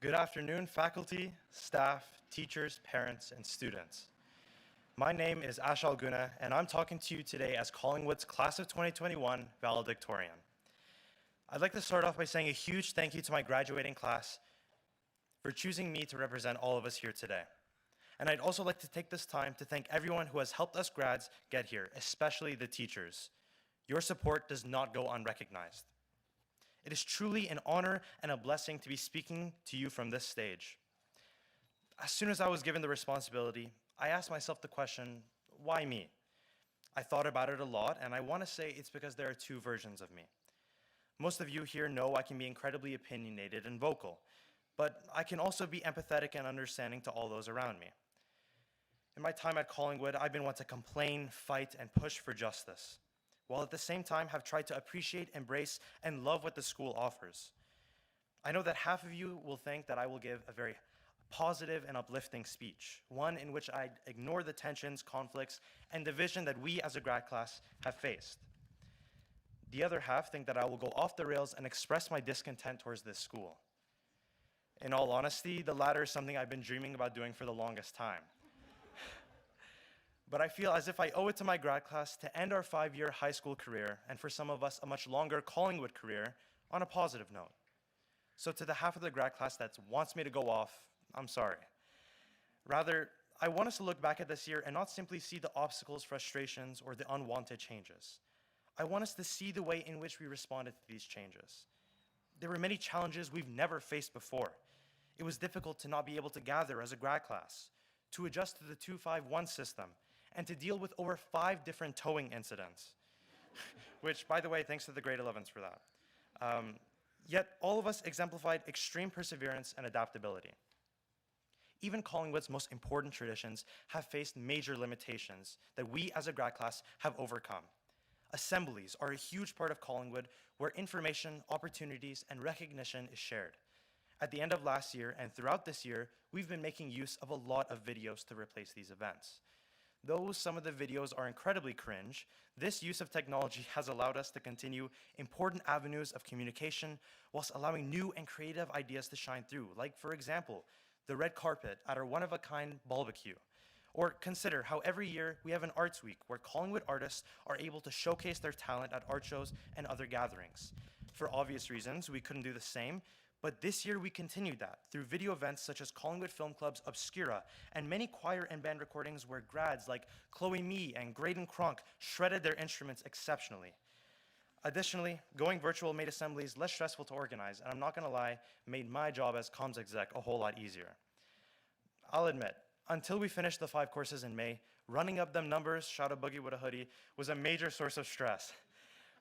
Good afternoon, faculty, staff, teachers, parents, and students. My name is Ashal Guna, and I'm talking to you today as Collingwood's Class of 2021 Valedictorian. I'd like to start off by saying a huge thank you to my graduating class for choosing me to represent all of us here today. And I'd also like to take this time to thank everyone who has helped us grads get here, especially the teachers. Your support does not go unrecognized. It is truly an honor and a blessing to be speaking to you from this stage. As soon as I was given the responsibility, I asked myself the question, why me? I thought about it a lot, and I want to say it's because there are two versions of me. Most of you here know I can be incredibly opinionated and vocal, but I can also be empathetic and understanding to all those around me. In my time at Collingwood, I've been one to complain, fight, and push for justice, while at the same time have tried to appreciate, embrace, and love what the school offers. I know that half of you will think that I will give a very positive and uplifting speech, one in which I ignore the tensions, conflicts, and division that we as a grad class have faced. The other half think that I will go off the rails and express my discontent towards this school. In all honesty, the latter is something I've been dreaming about doing for the longest time. But I feel as if I owe it to my grad class to end our 5-year high school career, and for some of us, a much longer Collingwood career, on a positive note. So to the half of the grad class that wants me to go off, I'm sorry. Rather, I want us to look back at this year and not simply see the obstacles, frustrations, or the unwanted changes. I want us to see the way in which we responded to these changes. There were many challenges we've never faced before. It was difficult to not be able to gather as a grad class, to adjust to the 251 system, and to deal with over 5 different towing incidents, which, by the way, thanks to the grade 11s for that. Yet all of us exemplified extreme perseverance and adaptability. Even Collingwood's most important traditions have faced major limitations that we as a grad class have overcome. Assemblies are a huge part of Collingwood where information, opportunities, and recognition is shared. At the end of last year and throughout this year, we've been making use of a lot of videos to replace these events. Though some of the videos are incredibly cringe, this use of technology has allowed us to continue important avenues of communication whilst allowing new and creative ideas to shine through, like, for example, the red carpet at our one-of-a-kind barbecue. Or consider how every year we have an arts week where Collingwood artists are able to showcase their talent at art shows and other gatherings. For obvious reasons, we couldn't do the same, but this year we continued that through video events such as Collingwood Film Club's Obscura and many choir and band recordings where grads like Chloe Mee and Graydon Kronk shredded their instruments exceptionally. Additionally, going virtual made assemblies less stressful to organize, and I'm not gonna lie, made my job as comms exec a whole lot easier. I'll admit, until we finished the 5 courses in May, running up them numbers, shout a boogie with a hoodie, was a major source of stress.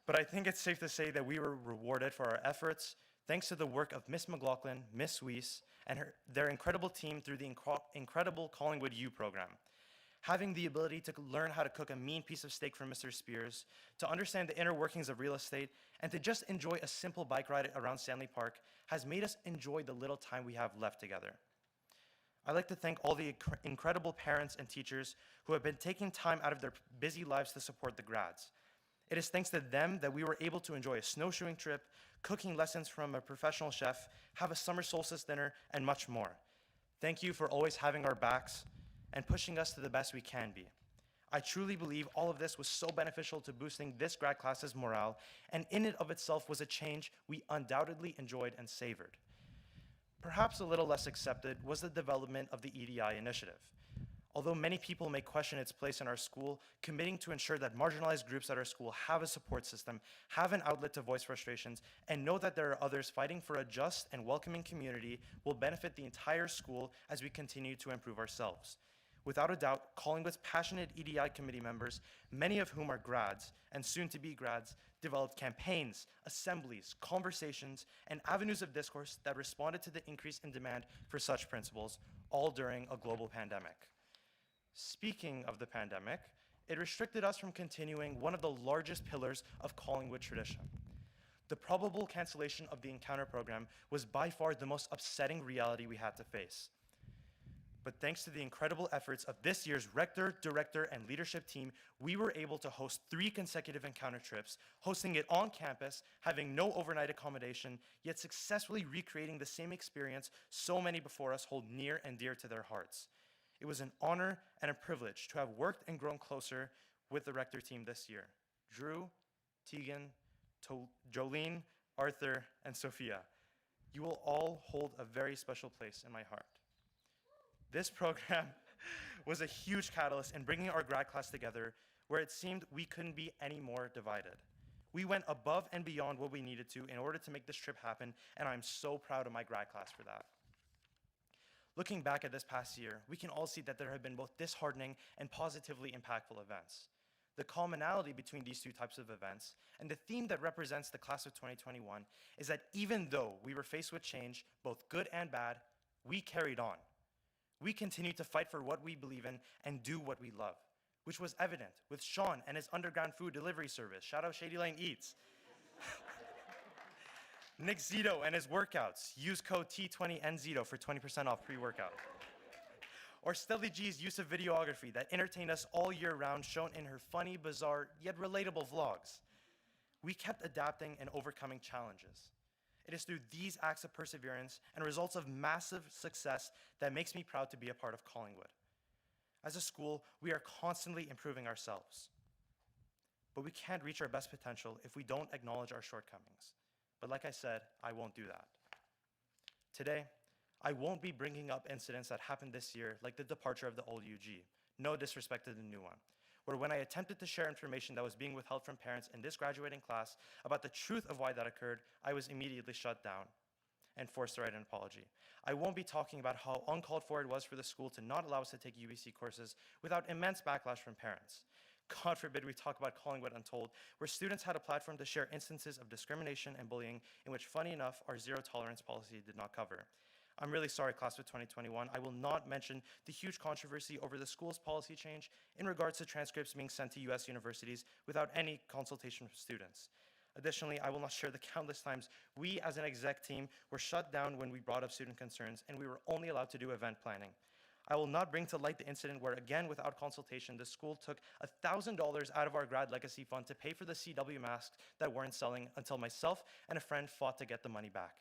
But I think it's safe to say that we were rewarded for our efforts, thanks to the work of Miss McLaughlin, Miss Weiss, and their incredible team through the incredible Collingwood U program. Having the ability to learn how to cook a mean piece of steak from Mr. Spears, to understand the inner workings of real estate, and to just enjoy a simple bike ride around Stanley Park has made us enjoy the little time we have left together. I'd like to thank all the incredible parents and teachers who have been taking time out of their busy lives to support the grads. It is thanks to them that we were able to enjoy a snowshoeing trip, cooking lessons from a professional chef, have a summer solstice dinner, and much more. Thank you for always having our backs and pushing us to the best we can be. I truly believe all of this was so beneficial to boosting this grad class's morale, and in and of itself was a change we undoubtedly enjoyed and savored. Perhaps a little less accepted was the development of the EDI initiative. Although many people may question its place in our school, committing to ensure that marginalized groups at our school have a support system, have an outlet to voice frustrations, and know that there are others fighting for a just and welcoming community will benefit the entire school as we continue to improve ourselves. Without a doubt, Collingwood's passionate EDI committee members, many of whom are grads and soon-to-be grads, developed campaigns, assemblies, conversations, and avenues of discourse that responded to the increase in demand for such principles, all during a global pandemic. Speaking of the pandemic, it restricted us from continuing one of the largest pillars of Collingwood tradition. The probable cancellation of the Encounter program was by far the most upsetting reality we had to face. But thanks to the incredible efforts of this year's rector, director, and leadership team, we were able to host 3 consecutive encounter trips, hosting it on campus, having no overnight accommodation, yet successfully recreating the same experience so many before us hold near and dear to their hearts. It was an honor and a privilege to have worked and grown closer with the rector team this year. Drew, Tegan, Jolene, Arthur, and Sophia. You will all hold a very special place in my heart. This program was a huge catalyst in bringing our grad class together where it seemed we couldn't be any more divided. We went above and beyond what we needed to in order to make this trip happen, and I'm so proud of my grad class for that. Looking back at this past year, we can all see that there have been both disheartening and positively impactful events. The commonality between these 2 types of events and the theme that represents the class of 2021 is that even though we were faced with change, both good and bad, we carried on. We continued to fight for what we believe in and do what we love, which was evident with Sean and his underground food delivery service. Shout out Shady Lane Eats. Nick Zito and his workouts. Use code T20NZito for 20% off pre-workout. Or Stelly G's use of videography that entertained us all year round, shown in her funny, bizarre, yet relatable vlogs. We kept adapting and overcoming challenges. It is through these acts of perseverance and results of massive success that makes me proud to be a part of Collingwood. As a school, we are constantly improving ourselves. But we can't reach our best potential if we don't acknowledge our shortcomings. But like I said, I won't do that. Today, I won't be bringing up incidents that happened this year, like the departure of the old UG. No disrespect to the new one. Where when I attempted to share information that was being withheld from parents in this graduating class about the truth of why that occurred, I was immediately shut down and forced to write an apology. I won't be talking about how uncalled for it was for the school to not allow us to take UBC courses without immense backlash from parents. God forbid we talk about Collingwood Untold, where students had a platform to share instances of discrimination and bullying in which, funny enough, our zero tolerance policy did not cover. I'm really sorry, class of 2021. I will not mention the huge controversy over the school's policy change in regards to transcripts being sent to US universities without any consultation from students. Additionally, I will not share the countless times we as an exec team were shut down when we brought up student concerns and we were only allowed to do event planning. I will not bring to light the incident where, again, without consultation, the school took $1,000 out of our grad legacy fund to pay for the CW masks that weren't selling until myself and a friend fought to get the money back.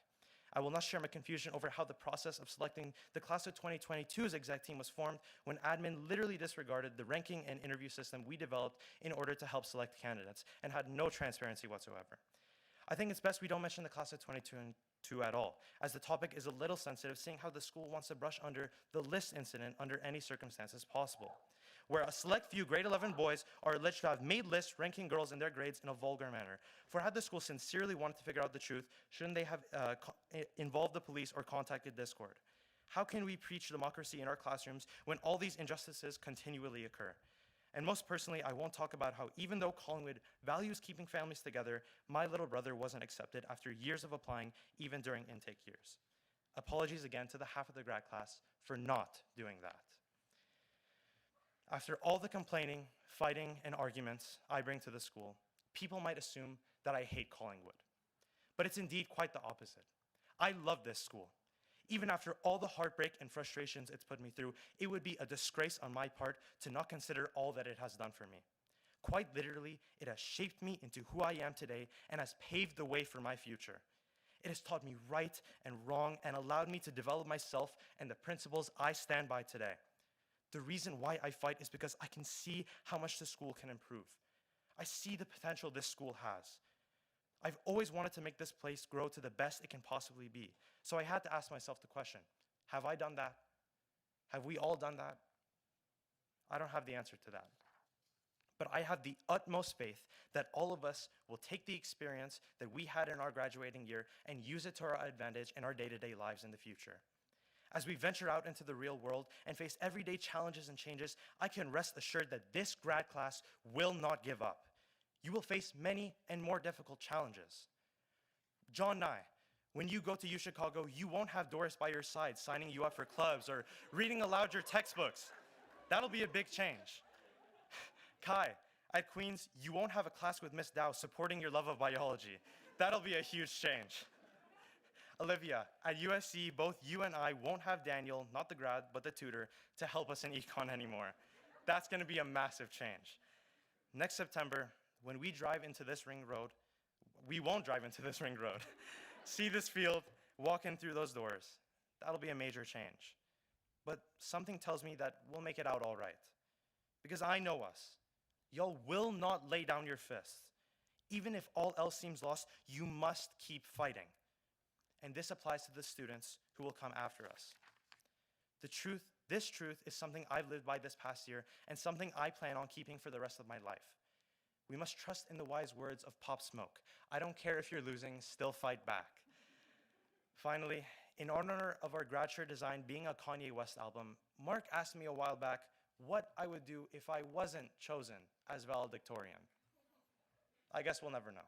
I will not share my confusion over how the process of selecting the class of 2022's exec team was formed when admin literally disregarded the ranking and interview system we developed in order to help select candidates and had no transparency whatsoever. I think it's best we don't mention the class of 2022 at all, as the topic is a little sensitive, seeing how the school wants to brush under the list incident under any circumstances possible, where a select few grade 11 boys are alleged to have made lists ranking girls in their grades in a vulgar manner. For had the school sincerely wanted to figure out the truth, shouldn't they have involved the police or contacted Discord? How can we preach democracy in our classrooms when all these injustices continually occur? And most personally, I won't talk about how even though Collingwood values keeping families together, my little brother wasn't accepted after years of applying, even during intake years. Apologies again to the half of the grad class for not doing that. After all the complaining, fighting, and arguments I bring to the school, people might assume that I hate Collingwood. But it's indeed quite the opposite. I love this school. Even after all the heartbreak and frustrations it's put me through, it would be a disgrace on my part to not consider all that it has done for me. Quite literally, it has shaped me into who I am today and has paved the way for my future. It has taught me right and wrong and allowed me to develop myself and the principles I stand by today. The reason why I fight is because I can see how much the school can improve. I see the potential this school has. I've always wanted to make this place grow to the best it can possibly be. So I had to ask myself the question, have I done that? Have we all done that? I don't have the answer to that. But I have the utmost faith that all of us will take the experience that we had in our graduating year and use it to our advantage in our day-to-day lives in the future. As we venture out into the real world and face everyday challenges and changes, I can rest assured that this grad class will not give up. You will face many and more difficult challenges. John Nye, when you go to UChicago, you won't have Doris by your side signing you up for clubs or reading aloud your textbooks. That'll be a big change. Kai, at Queens, you won't have a class with Miss Dow supporting your love of biology. That'll be a huge change. Olivia, at USC, both you and I won't have Daniel, not the grad, but the tutor, to help us in econ anymore. That's going to be a massive change. Next September, when we drive into this ring road, we won't drive into this ring road. See this field, walk in through those doors. That'll be a major change. But something tells me that we'll make it out all right. Because I know us. Y'all will not lay down your fists. Even if all else seems lost, you must keep fighting. And this applies to the students who will come after us. This truth is something I've lived by this past year and something I plan on keeping for the rest of my life. We must trust in the wise words of Pop Smoke. I don't care if you're losing, still fight back. Finally, in honor of our grad shirt design being a Kanye West album, Mark asked me a while back what I would do if I wasn't chosen as valedictorian. I guess we'll never know.